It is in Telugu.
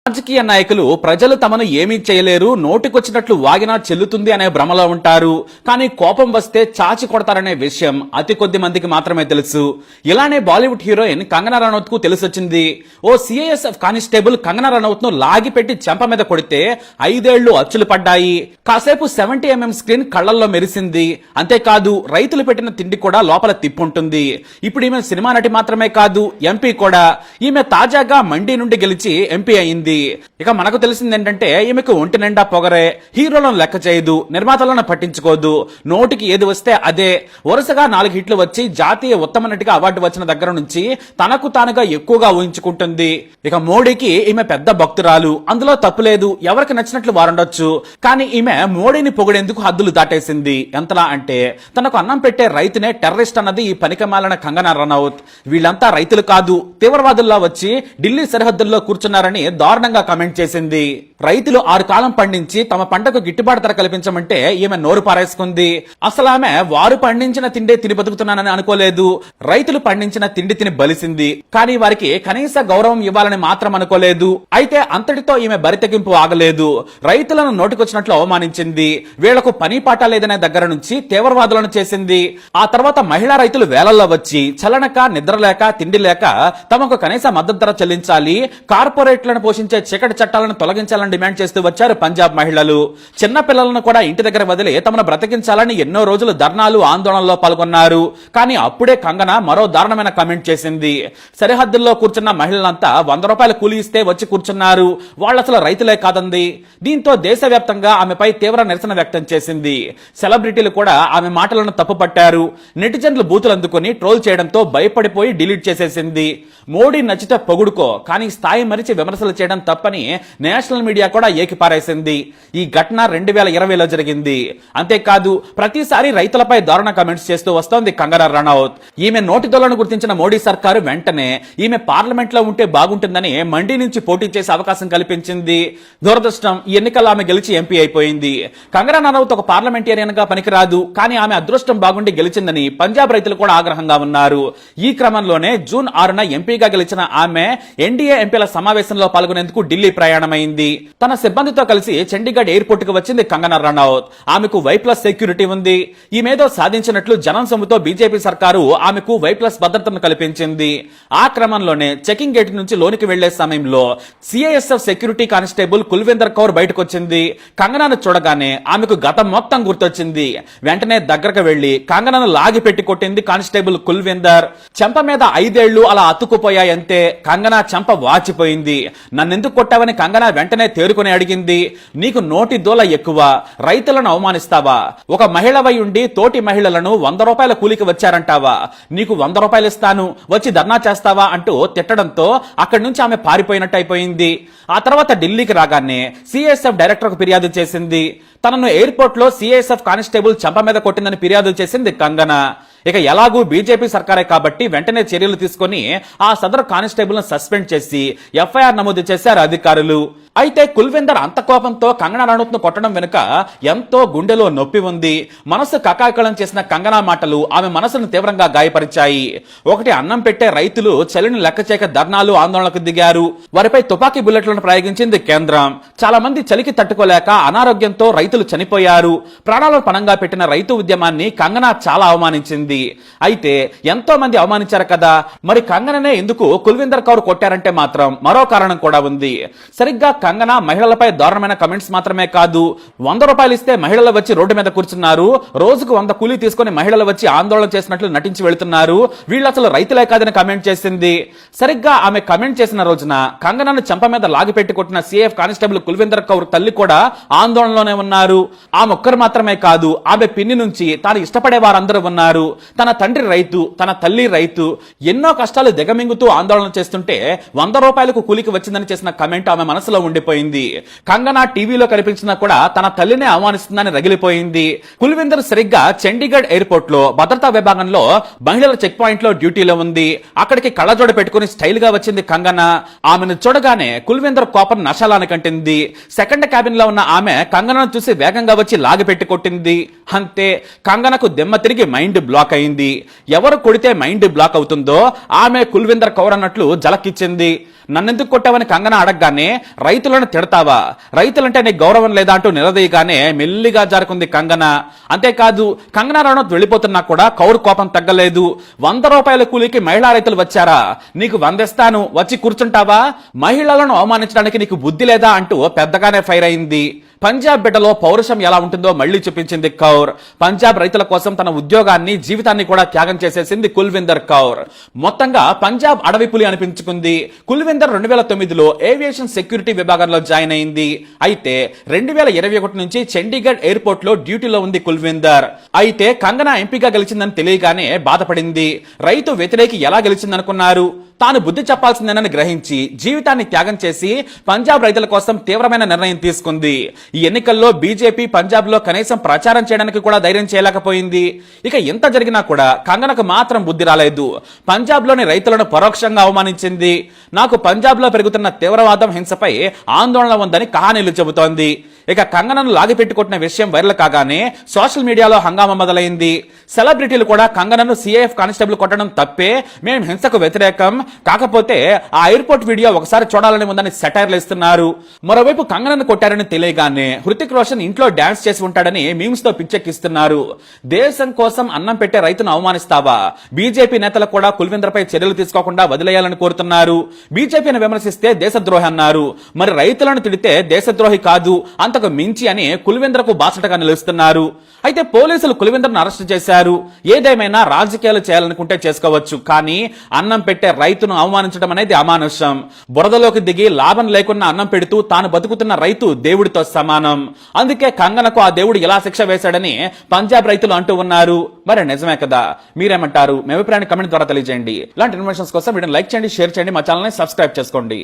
రాజకీయ నాయకులు ప్రజలు తమను ఏమీ చేయలేరు, నోటికొచ్చినట్లు వాగినా చెల్లుతుంది అనే భ్రమలో ఉంటారు. కానీ కోపం వస్తే చాచి కొడతారనే విషయం అతి కొద్ది మందికి మాత్రమే తెలుసు. ఇలానే బాలీవుడ్ హీరోయిన్ కంగనా రనౌత్ కు తెలిసొచ్చింది. ఓ సిఐఎస్ఎఫ్ కానిస్టేబుల్ కంగనా రనౌత్ ను లాగి పెట్టి చెంప మీద కొడితే 5 ఏళ్లు అచ్చులు పడ్డాయి. కాసేపు 70mm స్క్రీన్ కళ్లల్లో మెరిసింది. అంతేకాదు రైతులు పెట్టిన తిండి కూడా లోపల తిప్పుంటుంది. ఇప్పుడు ఈమె సినిమా నటి మాత్రమే కాదు, ఎంపీ కూడా. ఈమె తాజాగా మండి నుండి గెలిచి ఎంపీ అయింది. ఇక మనకు తెలిసింది ఏంటంటే ఈమెకు ఒంటి నిండా పొగరే, హీరోలను లెక్క చేయదు, నిర్మాతలను పట్టించుకోదు, నోటికి ఏది వస్తే అదే. వరుసగా 4 హిట్లు వచ్చి జాతీయ ఉత్తమ నటిగా అవార్డు వచ్చిన దగ్గర నుంచి తనకు తానుగా ఎక్కువగా ఊహించుకుంటుంది. ఇక మోడీకి ఈమె పెద్ద భక్తురాలు, అందులో తప్పులేదు, ఎవరికి నచ్చినట్లు వారుండొచ్చు. కానీ ఈమె మోడీని పొగిడేందుకు హద్దులు దాటేసింది. ఎంతలా అంటే తనకు అన్నం పెట్టే రైతునే టెర్రరిస్ట్ అన్నది ఈ పనికిమాలిన కంగనా రనౌత్. వీళ్ళంతా రైతులు కాదు, తీవ్రవాదుల్లా వచ్చి ఢిల్లీ సరిహద్దుల్లో కూర్చున్నారని దారుణంగా కామెంట్ చేసింది. రైతులు 6 కాలం పండించి తమ పంటకు గిట్టుబాటు ధర కల్పించమంటే ఈమె నోరు పారేసుకుంది. అసలు ఆమె వారు పండించిన తిండే తిని బతుకుతున్నానని అనుకోలేదు, రైతులు పండించిన తిండి తిని బలిసింది. కానీ వారికి కనీస గౌరవం ఇవ్వాలని మాత్రం అనుకోలేదు. అయితే అంతటితో ఈమె బరితెగింపు ఆగలేదు. రైతులను నోటికొచ్చినట్లు అవమానించింది. వీళ్లకు పని పాట లేదనే దగ్గర నుంచి తీవ్రవాదులను చేసింది. ఆ తర్వాత మహిళా రైతులు వేలల్లో వచ్చి చలనక, నిద్రలేక, తిండి లేక తమకు కనీస మద్దతు ధర చెల్లించాలి, కార్పొరేట్లను పోషించే చీకటి చట్టాలను తొలగించాలని డిమాండ్ చేస్తూ వచ్చారు పంజాబ్ మహిళలు. చిన్న పిల్లలను కూడా ఇంటి దగ్గర వదిలి తమను బ్రతికించాలని ఎన్నో రోజులు ధర్నాలు, ఆందోళనలో పాల్గొన్నారు. కానీ అప్పుడే కంగనా మరో దారుణమైన కామెంట్ చేసింది. సరిహద్దుల్లో కూర్చున్న మహిళలంతా 100 రూపాయలు కూలి ఇస్తే వచ్చి కూర్చున్నారు, వాళ్ళు అసలు రైతులే కాదంది. దీంతో దేశవ్యాప్తంగా ఆమెపై తీవ్ర నిరసన వ్యక్తం చేసింది. సెలబ్రిటీలు కూడా ఆమె మాటలను తప్పుపట్టారు. నెటిజన్లు బూతులు అందుకుని ట్రోల్ చేయడంతో భయపడిపోయి డిలీట్ చేసేసింది. మోడీ నచ్చితే పొగుడుకో, కానీ స్థాయి మరిచి విమర్శలు చేయడం తప్పని నేషనల్ మీడియా కూడా ఏకిపారేసింది. ఈ ఘటన 2020లో జరిగింది. అంతేకాదు ప్రతిసారి రైతులపై దారుణ కామెంట్స్ చేస్తూ వస్తోంది కంగనా రనౌత్. ఈమె నోటిదోలను గుర్తించిన మోడీ సర్కారు వెంటనే ఈమె పార్లమెంట్ లో ఉంటే బాగుంటుందని మండి నుంచి పోటీ చేసే అవకాశం కల్పించింది. దురదృష్టం, ఈ ఎన్నికల్లో ఆమె గెలిచి ఎంపీ అయిపోయింది. కంగనా రనౌత్ ఒక పార్లమెంటేరియన్ గా పనికిరాదు, కానీ ఆమె అదృష్టం బాగుండి గెలిచిందని పంజాబ్ రైతులు కూడా ఆగ్రహంగా ఉన్నారు. ఈ క్రమంలోనే జూన్ 6న ఎంపీగా గెలిచిన ఆమె ఎన్డీఏ ఎంపీల సమావేశంలో పాల్గొనేందుకు ఢిల్లీ ప్రయాణమైంది. తన సిబ్బందితో కలిసి చండీగఢ్ ఎయిర్పోర్ట్ కు వచ్చింది కంగనా రనౌత్. ఆమెకు Y+ సెక్యూరిటీ ఉంది. ఈమెదో సాధించినట్లు జనం సొమ్ముతో బీజేపీ సర్కారు ఆమెకు Y+ భద్రతను కల్పించింది. ఆ క్రమంలోనే చెకింగ్ గేట్ నుంచి లోనికి వెళ్లే సమయంలో CISF security constable Kulwinder Kaur బయటకు వచ్చింది. కంగనాను చూడగానే ఆమెకు గతం మొత్తం గుర్తొచ్చింది. వెంటనే దగ్గరకు వెళ్లి కంగనాను లాగి పెట్టి కొట్టింది కానిస్టేబుల్ కుల్విందర్. చెంప మీద 5 ఏళ్లు అలా అతుక్కుపోయాయంతే. కంగనా చెంప వాచిపోయింది. నన్నెందుకు కొట్టావని కంగనా వెంటనే తేరుకుని అడిగింది. నీకు నోటి దోల ఎక్కువ, రైతులను అవమానిస్తావా? ఒక మహిళవై ఉండి తోటి మహిళలను 100 రూపాయల కూలికి వచ్చారంటావా? నీకు 100 రూపాయలు ఇస్తాను, వచ్చి ధర్నా చేస్తావా అంటూ తిట్టడంతో అక్కడి నుంచి ఆమె పారిపోయినట్టు అయిపోయింది. ఆ తర్వాత ఢిల్లీకి రాగానే సిఐఎస్ఎఫ్ డైరెక్టర్ కు ఫిర్యాదు చేసింది. తనను ఎయిర్పోర్ట్ లో సిఐఎస్ఎఫ్ కానిస్టేబుల్ చెంప మీద కొట్టిందని ఫిర్యాదు చేసింది కంగనా. ఇక ఎలాగూ బీజేపీ సర్కారే కాబట్టి వెంటనే చర్యలు తీసుకుని ఆ సదరు కానిస్టేబుల్ ను సస్పెండ్ చేసి ఎఫ్ఐఆర్ నమోదు చేశారు అధికారులు. అయితే కుల్విందర్ అంత కోపంతో కంగనా రనౌత్ ను కొట్టడం వెనుక ఎంతో గుండెలో నొప్పి ఉంది. మనసు కకాకలం చేసిన కంగనా మాటలు ఆమె మనసును తీవ్రంగా గాయపరిచాయి. ఒకటి అన్నం పెట్టే రైతులు చలిని లెక్క చేయక ధర్నాలు, ఆందోళనకు దిగారు. వారిపై తుపాకీ బుల్లెట్లను ప్రయోగించింది కేంద్రం. చాలా మంది చలికి తట్టుకోలేక అనారోగ్యంతో రైతులు చనిపోయారు. ప్రాణాలను పణంగా పెట్టిన రైతు ఉద్యమాన్ని కంగనా చాలా అవమానించింది. అయితే ఎంతో మంది అవమానించారు కదా, మరి కంగననే ఎందుకు కుల్విందర్ కౌర్ కొట్టారంటే మాత్రం మరో కారణం కూడా ఉంది. సరిగ్గా కంగనా మహిళలపై దారుణమైన కమెంట్స్ మాత్రమే కాదు, 100 రూపాయలు ఇస్తే మహిళలు వచ్చి రోడ్డు మీద కూర్చున్నారు, రోజుకు 100 కూలీ తీసుకుని మహిళలు వచ్చి ఆందోళన చేసినట్లు నటించి వెళుతున్నారు, వీళ్ళు అసలు రైతులే కాదని కమెంట్ చేసింది. సరిగ్గా ఆమె కమెంట్ చేసిన రోజున కంగనాను చెంప మీద లాగిపెట్టి కొట్టిన సిఎఫ్ కానిస్టేబుల్ కుల్విందర్ కౌర్ తల్లి కూడా ఆందోళనలోనే ఉన్నారు. ఆమె ఒక్కరు మాత్రమే కాదు, ఆమె పిన్ని నుంచి తాను ఇష్టపడే వారందరూ ఉన్నారు. తన తండ్రి రైతు, తన తల్లి రైతు, ఎన్నో కష్టాలు దిగమింగుతూ ఆందోళన చేస్తుంటే 100 రూపాయలకు కూలికి వచ్చిందని చేసిన కమెంట్ ఆమె మనసులో ఉండిపోయింది. కంగనా టీవీలో కనిపించినా కూడా తన తల్లినే అవమానిస్తుందని రగిలిపోయింది. కుల్విందర్ సరిగ్గా చండీగఢ్ ఎయిర్పోర్ట్ లో భద్రతా విభాగంలో మహిళల చెక్ పాయింట్ లో డ్యూటీలో ఉంది. అక్కడికి కళ్ళజోడ పెట్టుకుని స్టైల్ గా వచ్చింది కంగనా. ఆమెను చూడగానే కుల్విందర్ కోపం నశాలానికంటింది. సెకండ్ క్యాబిన్ లో ఉన్న ఆమె కంగనాను చూసి వేగంగా వచ్చి లాగిపెట్టి కొట్టింది. అంతే, కంగనకు దెమ్మ తిరిగి మైండ్ బ్లాక్. బ్లాక్ అయింది. ఎవరు కొడితే మైండ్ బ్లాక్ అవుతుందో ఆమె కుల్విందర్ కౌర్ అన్నట్లు జలక్కిచ్చింది. నన్నెందుకు కొట్టావని కంగన అడగగానే రైతులను తిడతావా, రైతులంటే నీకు గౌరవం లేదా అంటూ నిలదీయగానే మెల్లిగా జారుకుంది కంగన. అంతేకాదు కంగనా రనౌత్ వెళ్ళిపోతున్నా కూడా కౌర్ కోపం తగ్గలేదు. 100 రూపాయల కూలీకి మహిళా రైతులు వచ్చారా, నీకు 100 ఇస్తాను, వచ్చి కూర్చుంటావా, మహిళలను అవమానించడానికి నీకు బుద్ధి లేదా అంటూ పెద్దగానే ఫైర్ అయింది. పంజాబ్ బిడ్డలో పౌరుషం ఎలా ఉంటుందో మళ్లీ చూపించింది కౌర్. పంజాబ్ రైతుల కోసం తన ఉద్యోగాన్ని జీవితాన్ని కూడా త్యాగం చేసేసింది కుల్విందర్ కౌర్. మొత్తంగా పంజాబ్ అడవి పులి అనిపించుకుంది. కుల్విందర్ 2009లో ఏవియేషన్ సెక్యూరిటీ విభాగంలో జాయిన్ అయింది. అయితే 2021 నుంచి చండీగఢ్ ఎయిర్పోర్ట్ లో డ్యూటీలో ఉంది కుల్విందర్. అయితే కంగనా ఎంపీగా గెలిచిందని తెలియగానే బాధపడింది. రైతు వ్యతిరేకి ఎలా గెలిచిందనుకున్నారు? తాను బుద్ధి చెప్పాల్సిందేనని గ్రహించి జీవితాన్ని త్యాగం చేసి పంజాబ్ రైతుల కోసం తీవ్రమైన నిర్ణయం తీసుకుంది. ఈ ఎన్నికల్లో బీజేపీ పంజాబ్ లో కనీసం ప్రచారం చేయడానికి కూడా ధైర్యం చేయలేకపోయింది. ఇక ఎంత జరిగినా కూడా కంగనకు మాత్రం బుద్ధి రాలేదు. పంజాబ్ లోని రైతులను పరోక్షంగా అవమానించింది. నాకు పంజాబ్ లో పెరుగుతున్న తీవ్రవాదం హింసపై ఆందోళన ఉందని కహానీలు చెబుతోంది. ఇక కంగనను లాగిపెట్టుకుంటున్న విషయం వైరల్ కాగానే సోషల్ మీడియాలో హంగామా మొదలైంది. సెలబ్రిటీలు కూడా కంగనను సిఐఎఫ్ కానిస్టేబుల్ కొట్టడం తప్పే, మేం హింసకు వ్యతిరేకం, కాకపోతే ఆ ఎయిర్పోర్ట్ వీడియో ఒకసారి చూడాలని ఉందని సెటైర్లు ఇస్తున్నారు. మరోవైపు కంగనను కొట్టారని తెలియగానే హృతిక్ రోషన్ ఇంట్లో డాన్స్ చేసి ఉంటాడని మీమ్స్ తో పిచ్చెక్కిస్తున్నారు. దేశం కోసం అన్నం పెట్టే రైతును అవమానిస్తావా? బీజేపీ నేతలు కూడా కుల్విందర్ పై చర్యలు తీసుకోకుండా వదిలేయాలని కోరుతున్నారు. బీజేపీని విమర్శిస్తే దేశద్రోహి అన్నారు. మరి రైతులను తిడితే దేశద్రోహి కాదు, అంతకు మించి అని కుల్విందర్ కు బాసటగా నిలుస్తున్నారు. అయితే పోలీసులు కుల్విందర్ను అరెస్ట్ చేశారు. ఏదేమైనా రాజకీయాలు చేయాలనుకుంటే చేసుకోవచ్చు, కానీ అన్నం పెట్టే రైతును అవమానించడం అనేది అమానుషం. బురదలోకి దిగి లాభం లేకున్నా అన్నం పెడుతూ తాను బతుకుతున్న రైతు దేవుడితో సమానం. అందుకే కంగనకు ఆ దేవుడు ఎలా శిక్ష వేశాడని పంజాబ్ రైతులు అంటూ ఉన్నారు. మరి నిజమే కదా? మీరేమంటారు? మీ అభిప్రాయాన్ని కమెంట్ ద్వారా తెలియజేయండి. ఇలాంటి ఇన్ఫర్మేషన్స్ కోసం వీడియోని లైక్ చేయండి, షేర్ చేయండి, మా ఛానల్ ని సబ్స్క్రైబ్ చేసుకోండి.